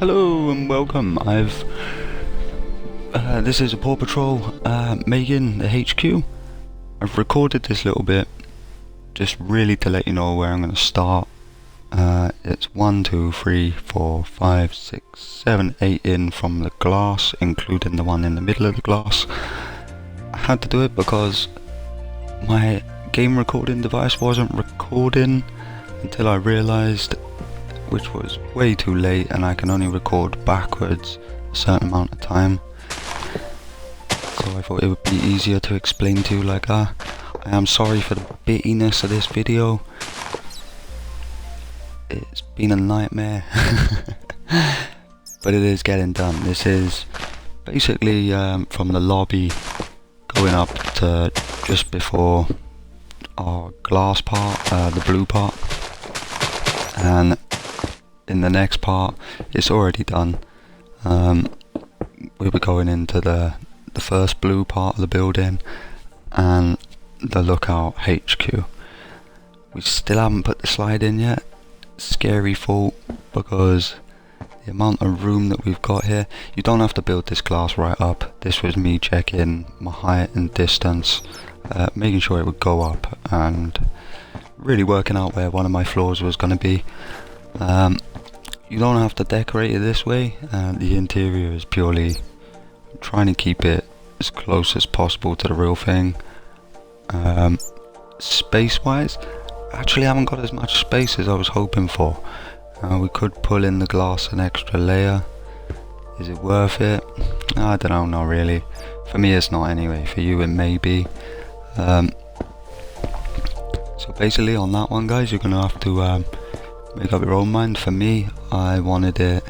Hello and welcome. This is a Paw Patrol making the HQ. I've recorded this little bit just really to let you know where I'm going to start. It's 1, 2, 3, 4, 5, 6, 7, 8 in from the glass, including the one in the middle of the glass. I had to do it because my game recording device wasn't recording until I realised, which was way too late, and I can only record backwards a certain amount of time. So I thought it would be easier to explain to you like that. I am sorry for the bittiness of this video. It's been a nightmare. But it is getting done. This is basically from the lobby going up to just before our glass part, the blue part. And in the next part, it's already done. We'll be going into the first blue part of the building and the lookout HQ. We still haven't put the slide in yet. Scary thought, because the amount of room that we've got here, you don't have to build this glass right up. This was me checking my height and distance, making sure it would go up, and really working out where one of my floors was going to be. You don't have to decorate it this way. The interior is purely trying to keep it as close as possible to the real thing. Space wise, actually I haven't got as much space as I was hoping for. We could pull in the glass an extra layer. Is it worth it? I don't know, not really. For me it's not anyway, for you it may be. So basically on that one, guys, you're going to have to make up your own mind. For me, I wanted it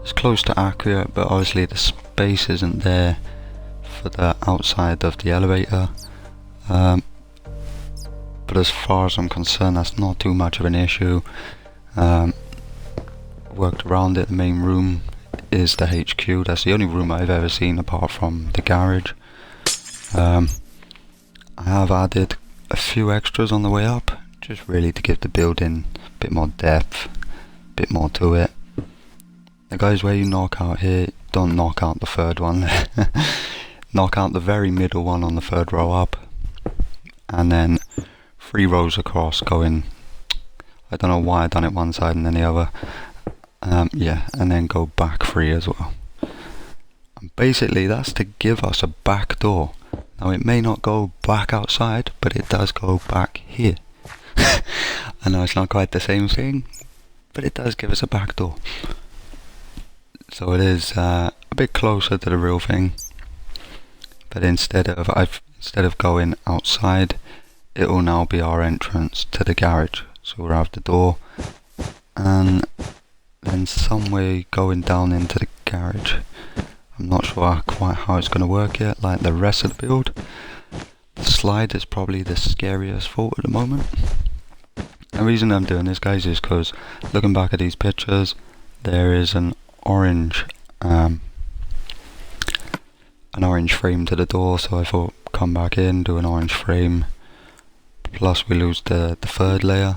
as close to accurate, but obviously the space isn't there for the outside of the elevator. But as far as I'm concerned, that's not too much of an issue. Worked around it. The main room is the HQ. That's the only room I've ever seen apart from the garage. I have added a few extras on the way up, just really to give the building a bit more depth, a bit more to it. The guys, where you knock out here, don't knock out the third one. Knock out the very middle one on the third row up, and then 3 rows across going, I don't know why I done it one side and then the other. Yeah, and then go back 3 as well. And basically that's to give us a back door. Now it may not go back outside, but it does go back here. I know it's not quite the same thing, but it does give us a back door. So it is a bit closer to the real thing. But instead of going outside, it will now be our entrance to the garage. So we'll have the door, and then some way going down into the garage. I'm not sure quite how it's going to work yet, like the rest of the build. The slide is probably the scariest thought at the moment. The reason I'm doing this, guys, is because looking back at these pictures, there is an orange frame to the door, so I thought come back in, do an orange frame, plus we lose the third layer,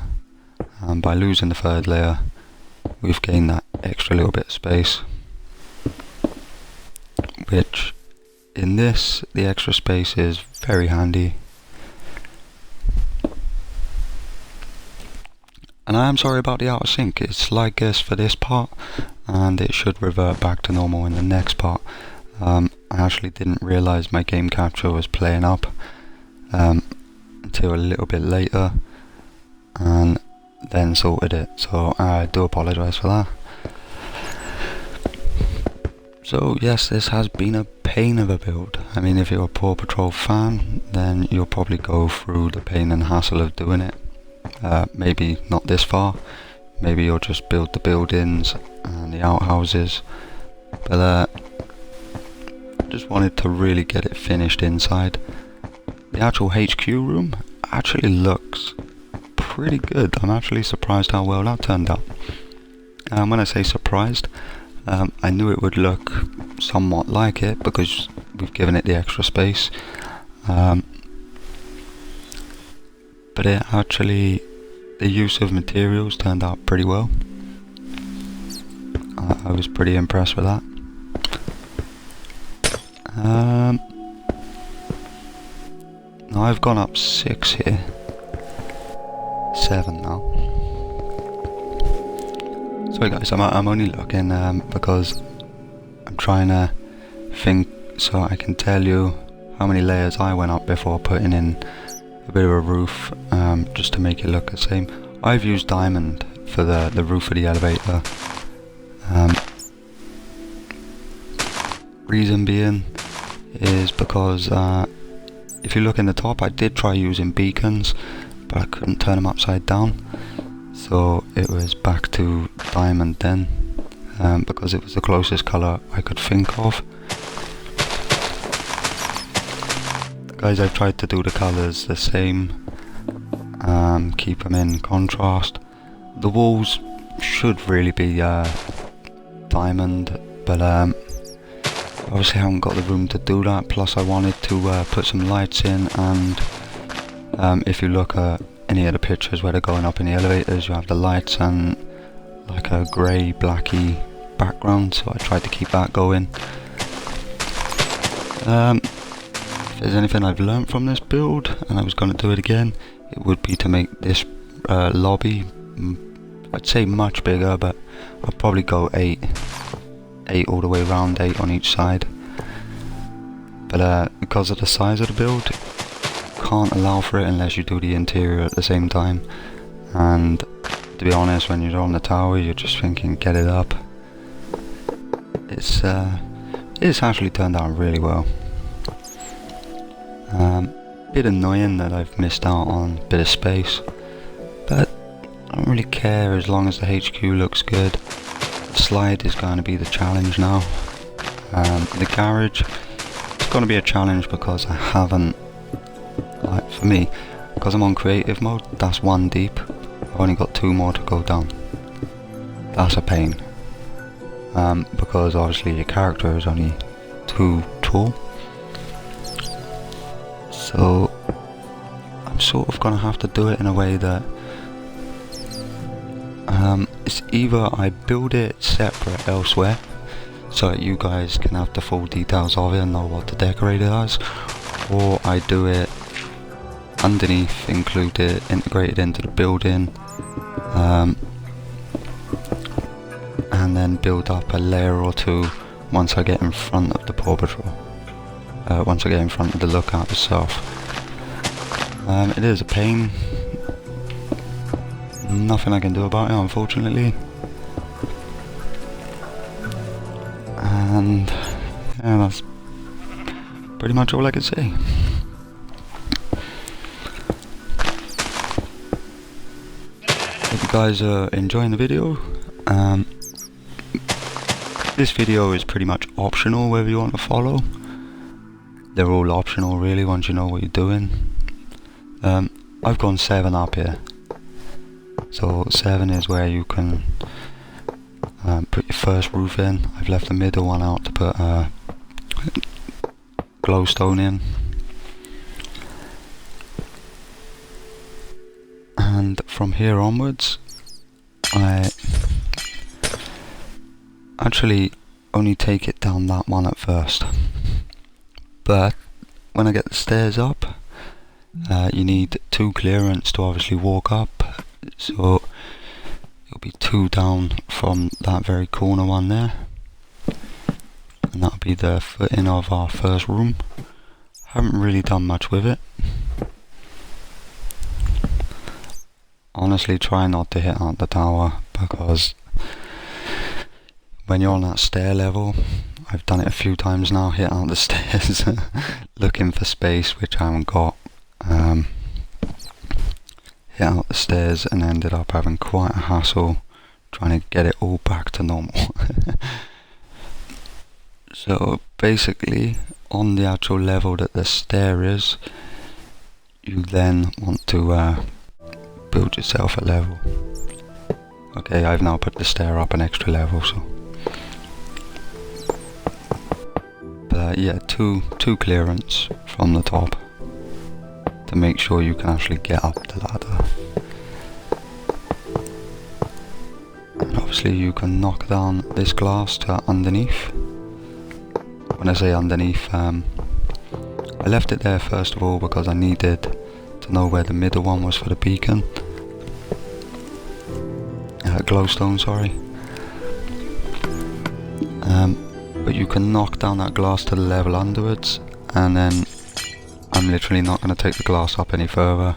and by losing the third layer we've gained that extra little bit of space, which in this, the extra space is very handy. And I am sorry about the outer sync. It's like this for this part, and it should revert back to normal in the next part. I actually didn't realise my game capture was playing up until a little bit later, and then sorted it, so I do apologise for that. So yes, this has been a pain of a build. I mean, if you're a Paw Patrol fan, then you'll probably go through the pain and hassle of doing it. Maybe not this far, maybe you'll just build the buildings and the outhouses, but just wanted to really get it finished inside. The actual HQ room actually looks pretty good. I'm actually surprised how well that turned out. When I say surprised, I knew it would look somewhat like it because we've given it the extra space, but it actually, the use of materials turned out pretty well. I was pretty impressed with that. Now I've gone up 6 here. 7 now. Sorry guys, I'm only looking because I'm trying to think so I can tell you how many layers I went up before putting in a bit of a roof, just to make it look the same. I've used diamond for the roof of the elevator. Reason being is because if you look in the top, I did try using beacons, but I couldn't turn them upside down, so it was back to diamond then, because it was the closest colour I could think of. Guys, I've tried to do the colours the same, keep them in contrast. The walls should really be diamond, but obviously I haven't got the room to do that, plus I wanted to put some lights in, and if you look at any of the pictures where they're going up in the elevators, you have the lights and like a grey blacky background, so I tried to keep that going. If there's anything I've learnt from this build, and I was going to do it again, it would be to make this lobby, I'd say much bigger, but I'll probably go 8 all the way around, 8 on each side. But because of the size of the build, can't allow for it unless you do the interior at the same time. And to be honest, when you're on the tower, you're just thinking, get it up. It's actually turned out really well. Bit annoying that I've missed out on a bit of space, but I don't really care as long as the HQ looks good. The slide is going to be the challenge now. The garage, it's going to be a challenge because I haven't, like for me, because I'm on creative mode, that's 1 deep. I've only got 2 more to go down. That's a pain. Because obviously your character is only 2 tall. So I'm sort of going to have to do it in a way that it's either I build it separate elsewhere so that you guys can have the full details of it and know what to decorate it as, or I do it underneath, include it, integrated into the building, and then build up a layer or 2 once I get in front of the Paw Patrol. Once I get in front of the lookout itself. It is a pain. Nothing I can do about it, unfortunately. And yeah, that's pretty much all I can say. Hope you guys are enjoying the video. This video is pretty much optional whether you want to follow. They're all optional really once you know what you're doing. I've gone 7 up here. So 7 is where you can put your first roof in. I've left the middle one out to put glowstone in. And from here onwards, I actually only take it down that one at first. But when I get the stairs up, you need 2 clearance to obviously walk up, so it'll be 2 down from that very corner one there, and that'll be the footing of our first room. Haven't really done much with it. Honestly, try not to hit out the tower, because when you're on that stair level, I've done it a few times now, hit out the stairs looking for space which I haven't got. Hit out the stairs and ended up having quite a hassle trying to get it all back to normal. So basically, on the actual level that the stair is, you then want to build yourself a level. Okay, I've now put the stair up an extra level, so yeah, two clearance from the top to make sure you can actually get up the ladder. And obviously obviously you can knock down this glass to underneath. When I say underneath, I left it there first of all because I needed to know where the middle one was for the beacon. Glowstone, sorry. But you can knock down that glass to the level underwards, and then I'm literally not going to take the glass up any further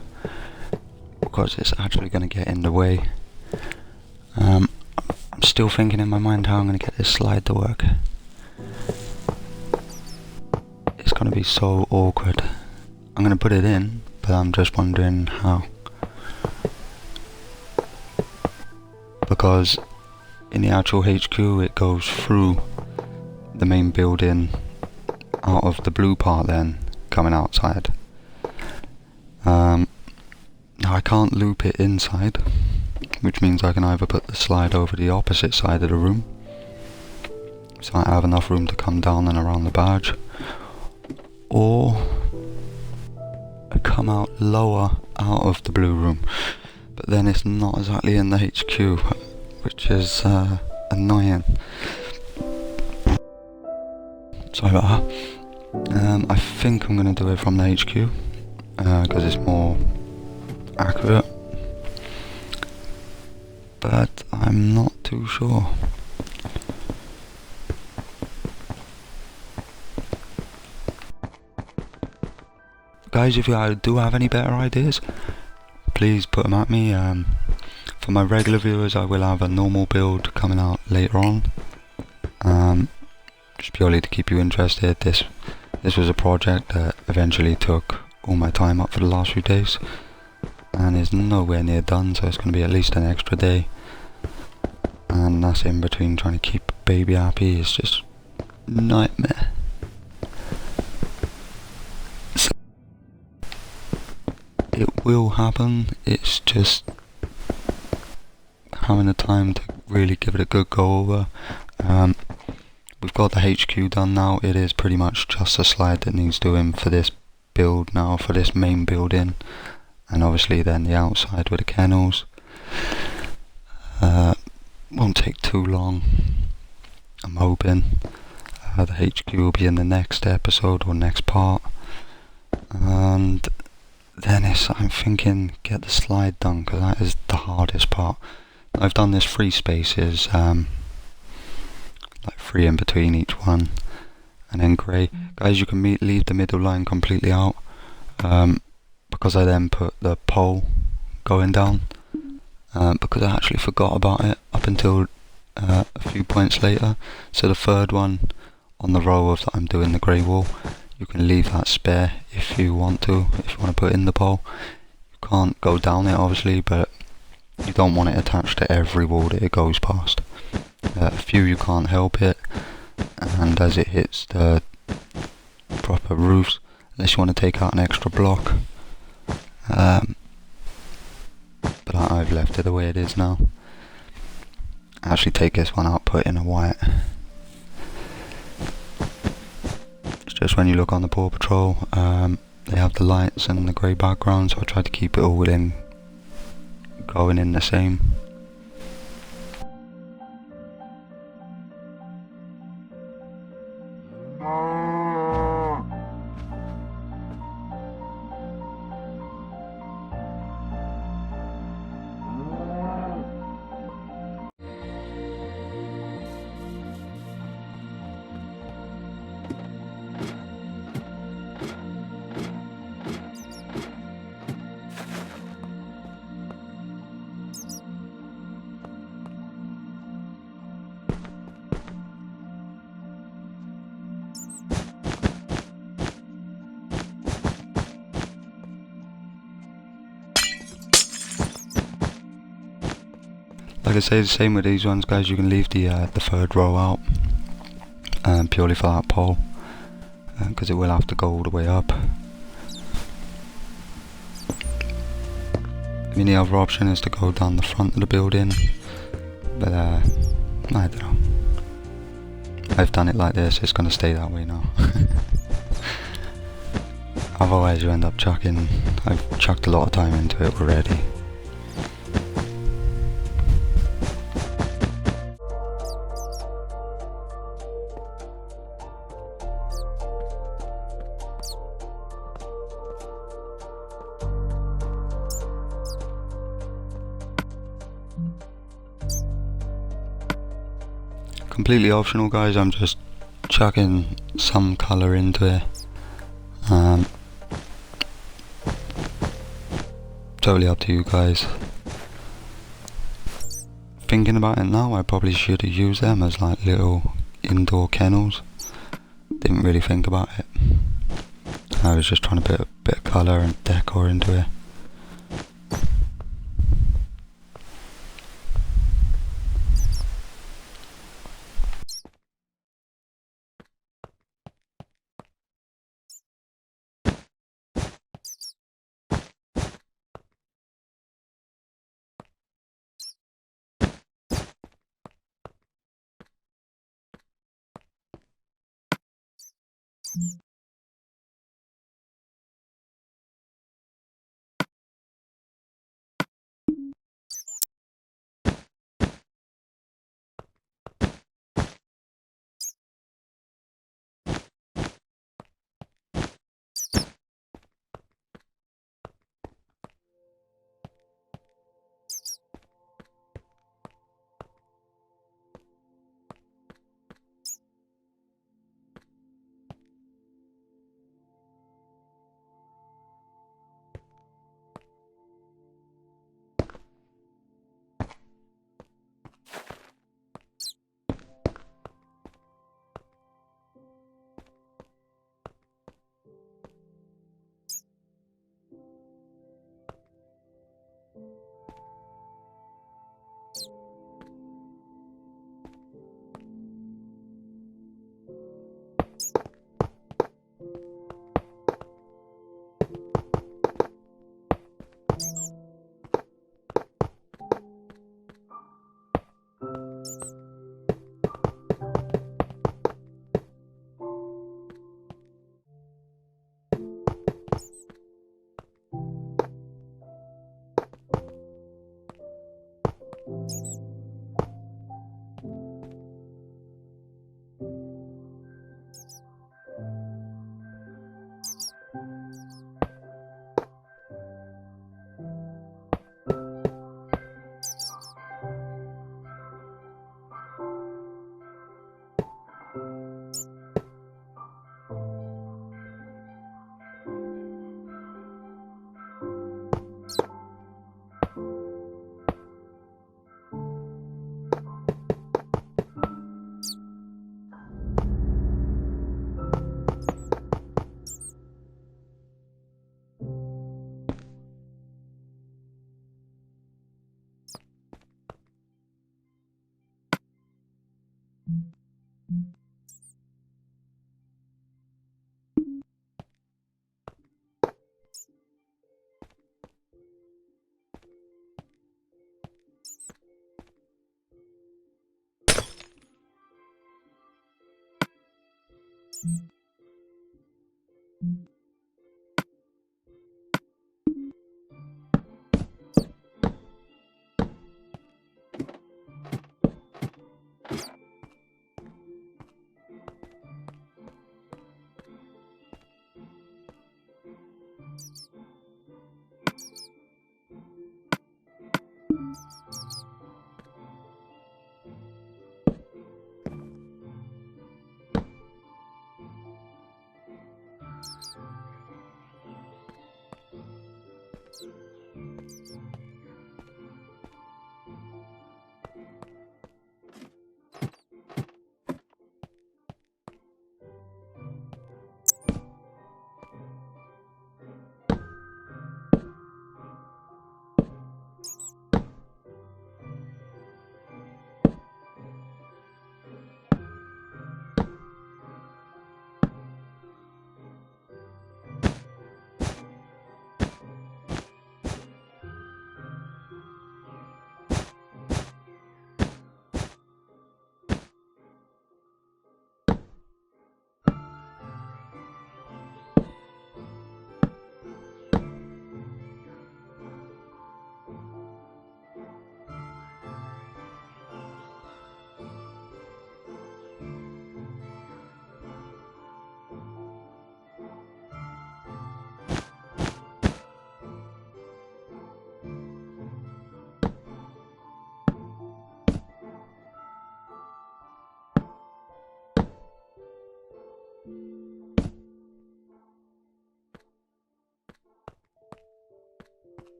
because it's actually going to get in the way. I'm still thinking in my mind how I'm going to get this slide to work. It's going to be so awkward. I'm going to put it in, but I'm just wondering how. Because in the actual HQ it goes through the main building out of the blue part, then coming outside. Now I can't loop it inside, which means I can either put the slide over the opposite side of the room, so I have enough room to come down and around the badge, or I come out lower out of the blue room, but then it's not exactly in the HQ, which is annoying. Sorry about that. I think I'm going to do it from the HQ because it's more accurate, but I'm not too sure. Guys, if you do have any better ideas, please put them at me. For my regular viewers, I will have a normal build coming out later on. Just purely to keep you interested. This was a project that eventually took all my time up for the last few days, and is nowhere near done, so it's going to be at least an extra day, and that's in between trying to keep baby happy. It's just nightmare. So it will happen, it's just having the time to really give it a good go over. We've got the HQ done now. It is pretty much just a slide that needs doing for this build now, for this main building, and obviously then the outside with the kennels. Won't take too long, I'm hoping. The HQ will be in the next episode or next part, and then I'm thinking get the slide done, because that is the hardest part. I've done this 3 spaces, like 3 in between each one, and then grey. Guys, you can leave the middle line completely out, because I then put the pole going down, because I actually forgot about it up until a few points later. So the third one on the row of that I'm doing the grey wall, you can leave that spare if you want to put in the pole. You can't go down it obviously, but you don't want it attached to every wall that it goes past. A few you can't help it, and as it hits the proper roofs, unless you want to take out an extra block. But I've left it the way it is now. Actually take this one out, put in a white. It's just when you look on the Paw Patrol, they have the lights and the grey background, so I tried to keep it all going in the same. Like I say, the same with these ones, guys. You can leave the third row out, purely for that pole, because it will have to go all the way up. I mean, the other option is to go down the front of the building, but I don't know. I've done it like this, it's going to stay that way now. Otherwise you end up I've chucked a lot of time into it already. completely optional, guys. I'm just chucking some colour into it. Totally up to you guys. Thinking about it now, I probably should have used them as like little indoor kennels. Didn't really think about it. I was just trying to put a bit of colour and decor into it.